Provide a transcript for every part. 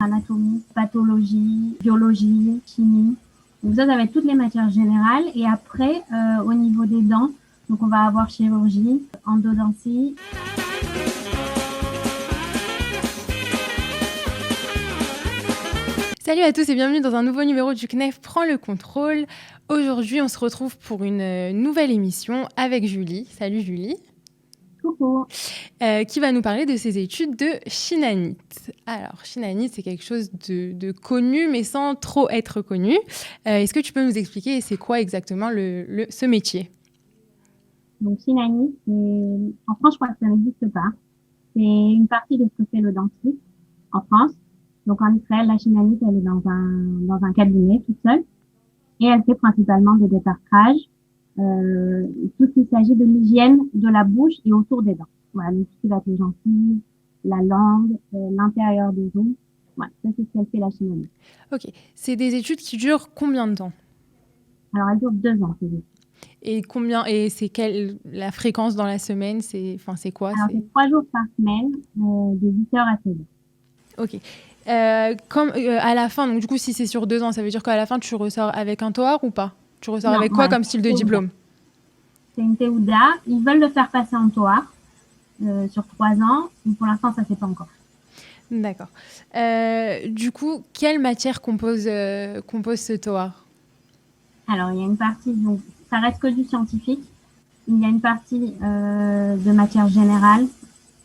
anatomie, pathologie, biologie, chimie. Donc ça va être toutes les matières générales. Et après, au niveau des dents, donc on va avoir chirurgie, endodontie. Salut à tous et bienvenue dans un nouveau numéro du CNEF Prends le contrôle. Aujourd'hui, on se retrouve pour une nouvelle émission avec Julie. Salut Julie. Coucou. Qui va nous parler de ses études de shinanite. Alors, shinanite, c'est quelque chose de connu, mais sans trop être connu. Est-ce que tu peux nous expliquer c'est quoi exactement ce métier? Donc shinanite, en France, je crois que ça n'existe pas. C'est une partie de ce que fait le dentiste en France. Donc en Israël, la shinanite, elle est dans un cabinet toute seule. Et elle fait principalement des détartrages, tout ce qui s'agit de l'hygiène de la bouche et autour des dents. Voilà, donc tout ce qui va être les gencives, la langue, l'intérieur des os. Voilà, ça c'est ce qu'elle fait la shinanite. Ok, c'est des études qui durent combien de temps? Alors elle dure 2 ans, ces études. Et c'est quelle la fréquence dans la semaine? C'est quoi? Alors c'est 3 jours par semaine, de 8h à 16h. Ok. À la fin, donc du coup, si c'est sur 2 ans, ça veut dire qu'à la fin, tu ressors avec un TOEIC ou pas? Tu ressors Non, avec quoi voilà, comme style de diplôme? c'est une Théouda. Ils veulent le faire passer en TOEIC sur 3 ans. Mais pour l'instant, ça ne s'est pas encore. D'accord. Du coup, quelle matière compose ce TOEIC? Alors, il y a une partie, donc ça reste que du scientifique. Il y a une partie de matière générale,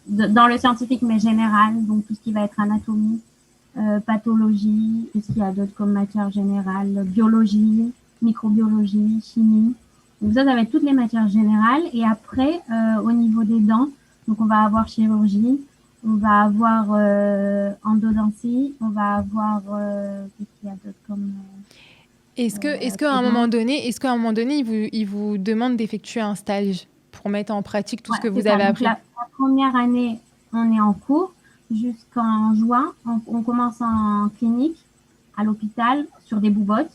dans le scientifique mais général, donc tout ce qui va être anatomie, pathologie, qu'est-ce qu'il y a d'autre comme matière générale, biologie, microbiologie, chimie. Donc ça va être toutes les matières générales. Et après, au niveau des dents, donc on va avoir chirurgie, on va avoir endodontie, on va avoir qu'est-ce qu'il y a d'autre comme Est-ce qu'à un moment donné, il vous demande d'effectuer un stage pour mettre en pratique tout ce que vous avez appris? La première année, on est en cours jusqu'en juin. On commence en clinique à l'hôpital sur des boubottes.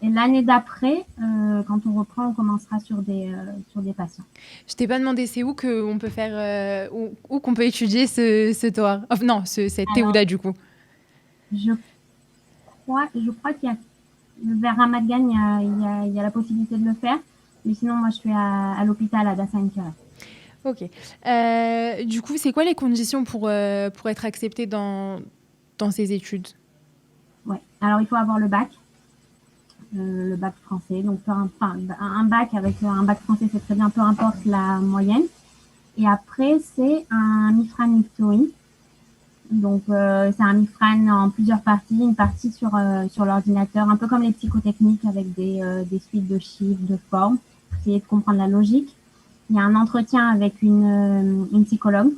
Et l'année d'après, quand on reprend, on commencera sur des patients. Je t'ai pas demandé c'est où qu'on peut faire, où qu'on peut étudier ce TOEIC. Oh, non, cette Théouda du coup. Je crois qu'il y a vers Ramat Gan, il y a la possibilité de le faire. Mais sinon, moi, je suis à l'hôpital à Dassain. Ok. Du coup, c'est quoi les conditions pour être accepté dans ces études? Ouais. Alors, il faut avoir le bac français. Donc, un bac avec un bac français, c'est très bien, peu importe la moyenne. Et après, c'est un Mifran Miktoï. Donc, c'est un Mifran en plusieurs parties. Une partie sur l'ordinateur, un peu comme les psychotechniques avec des suites de chiffres, de formes, pour essayer de comprendre la logique. Il y a un entretien avec une psychologue.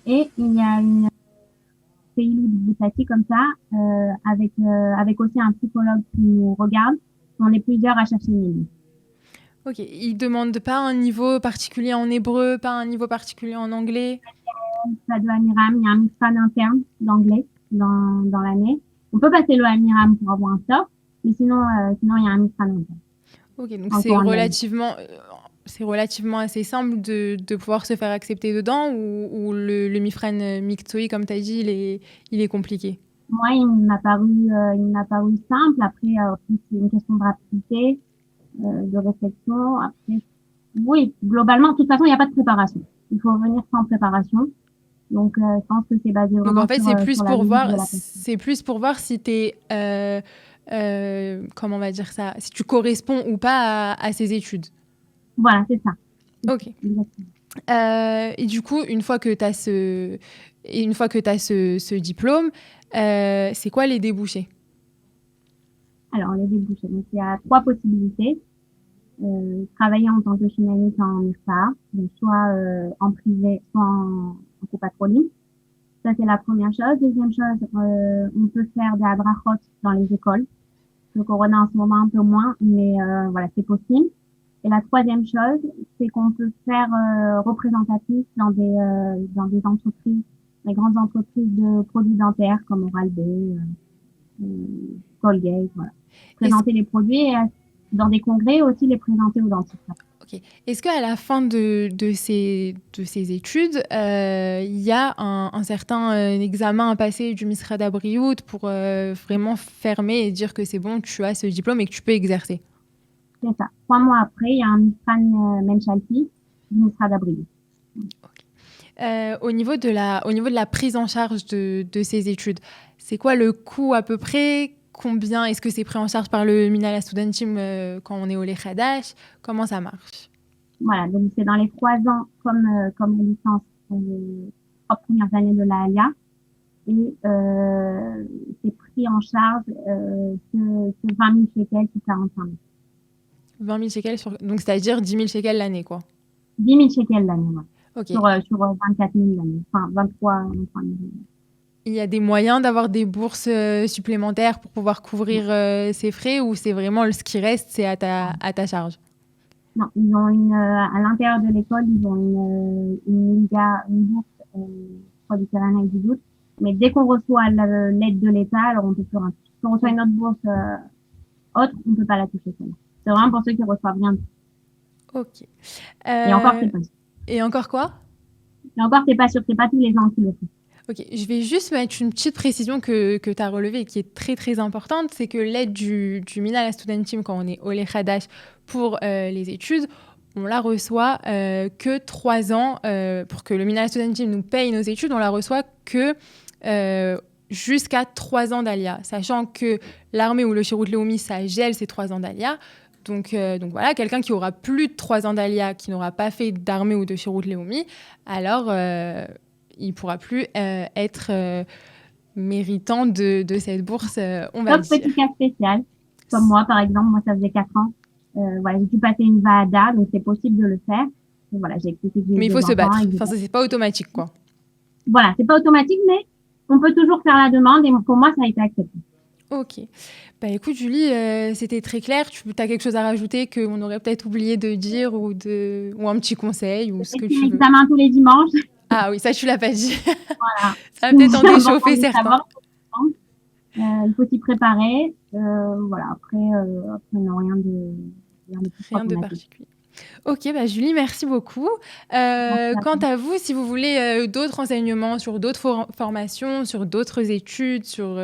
Et il y a une pays Boutati comme ça, avec aussi un psychologue qui nous regarde. On est plusieurs à chercher une ligne. Ok, ils ne demandent pas un niveau particulier en hébreu, pas un niveau particulier en anglais? Ça de Amiram, il y a un mixpan interne d'anglais dans l'année. On peut passer le Amiram pour avoir un sort, mais sinon il y a un mixpan interne. Ok, donc c'est relativement assez simple de pouvoir se faire accepter dedans, ou le Mifran Miktoï, comme tu as dit, il est compliqué? Moi, il m'a paru simple. Après, c'est une question de rapidité, de réflexion. Après, oui, globalement, de toute façon, il n'y a pas de préparation. Il faut venir sans préparation. Donc, je pense que c'est basé vraiment donc en fait, sur la logique de la personne. C'est plus pour voir si tu es, comment on va dire ça, si tu corresponds ou pas à ces études. Voilà, c'est ça. Ok. Et du coup, une fois que tu as ce diplôme, c'est quoi les débouchés? Alors, les débouchés. Donc, il y a 3 possibilités. Travailler en tant que shinanite en IRSA, donc soit en privé, soit en copatroline. Ça, c'est la première chose. Deuxième chose, on peut faire des adrachot dans les écoles. Le corona en ce moment un peu moins, mais voilà, c'est possible. Et la troisième chose, c'est qu'on peut faire représentatif dans des entreprises, des grandes entreprises de produits dentaires comme Oral-B, Colgate, voilà. Présenter les produits et dans des congrès aussi les présenter aux dentistes. Ok. Est-ce qu'à la fin de ces études, il y a un certain examen à passer du Misra d'Abriout pour vraiment fermer et dire que c'est bon, tu as ce diplôme et que tu peux exercer? C'est ça. 3 mois après, il y a un Mifran Menchalti du Misra d'Abri. Au niveau de la prise en charge de ces études, c'est quoi le coût à peu près? Combien est-ce que c'est pris en charge par le Minala Studentim quand on est au Lechadash? Comment ça marche? Voilà, donc c'est dans les 3 ans comme la licence, les 3 premières années de la ALIA. Et c'est pris en charge que 20 000 shekels ou 45 000. 20 000 shekels, donc c'est-à-dire 10 000 shekels l'année, quoi. 10 000 shekels l'année, ouais. Ok. Sur 24 000 l'année. Enfin, 23 000. Il y a des moyens d'avoir des bourses supplémentaires pour pouvoir couvrir ces frais ou c'est vraiment ce qui reste, c'est à ta charge? Non, ils ont à l'intérieur de l'école, ils ont une bourse, je crois, du terrain avec du doute. Mais dès qu'on reçoit l'aide de l'État, alors on peut plus rien. Si on reçoit une autre bourse autre, on peut pas la toucher celle-là. C'est vraiment pour ceux qui reçoivent rien. Ok. Et encore, c'est pas sûr. Et encore quoi? Et encore, c'est pas sûr. C'est pas tous les ans qui le font. Ok, je vais juste mettre une petite précision que tu as relevée et qui est très très importante, c'est que l'aide du Minala Studentim quand on est au Lechadash pour les études, on la reçoit que 3 ans, pour que le Minala Studentim nous paye nos études, on la reçoit que jusqu'à 3 ans d'Alia, sachant que l'armée ou le Shirut Leumi, ça gèle ces 3 ans d'Alia. Donc voilà, quelqu'un qui aura plus de 3 ans d'Alia, qui n'aura pas fait d'armée ou de Shirut Leumi, alors il ne pourra plus être méritant de cette bourse, on va Sauf dire. petit cas spécial, comme moi, par exemple. Moi, ça faisait 4 ans. Voilà, j'ai pu passer une VADA, donc c'est possible de le faire. Et voilà, j'ai expliqué que j'ai Mais il des faut se battre. enfants. Enfin, ça, c'est pas automatique, quoi. Voilà, c'est pas automatique, mais on peut toujours faire la demande. Et pour moi, ça a été accepté. Ok. Bah écoute, Julie, c'était très clair. Tu as quelque chose à rajouter qu'on aurait peut-être oublié de dire ou un petit conseil ou ce que tu veux? L'examen tous les dimanches. Ah oui, ça, tu l'as pas dit. Voilà. Ça va peut-être en déchauffer certains. Il faut s'y préparer. Voilà, après non, rien de particulier. Ok, bah Julie, merci beaucoup. Quant à vous, si vous voulez d'autres renseignements sur d'autres formations, sur d'autres études, sur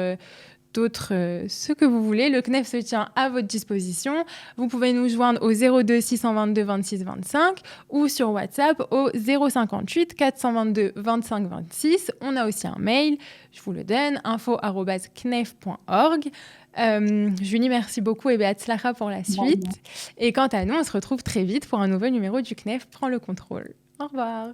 ce que vous voulez, le CNEF se tient à votre disposition. Vous pouvez nous joindre au 02 622 26 25 ou sur WhatsApp au 058 422 25 26. On a aussi un mail, je vous le donne, info@knef.org. Julie, merci beaucoup et Beatzlacha pour la suite. Et quant à nous, on se retrouve très vite pour un nouveau numéro du CNEF Prends le contrôle. Au revoir.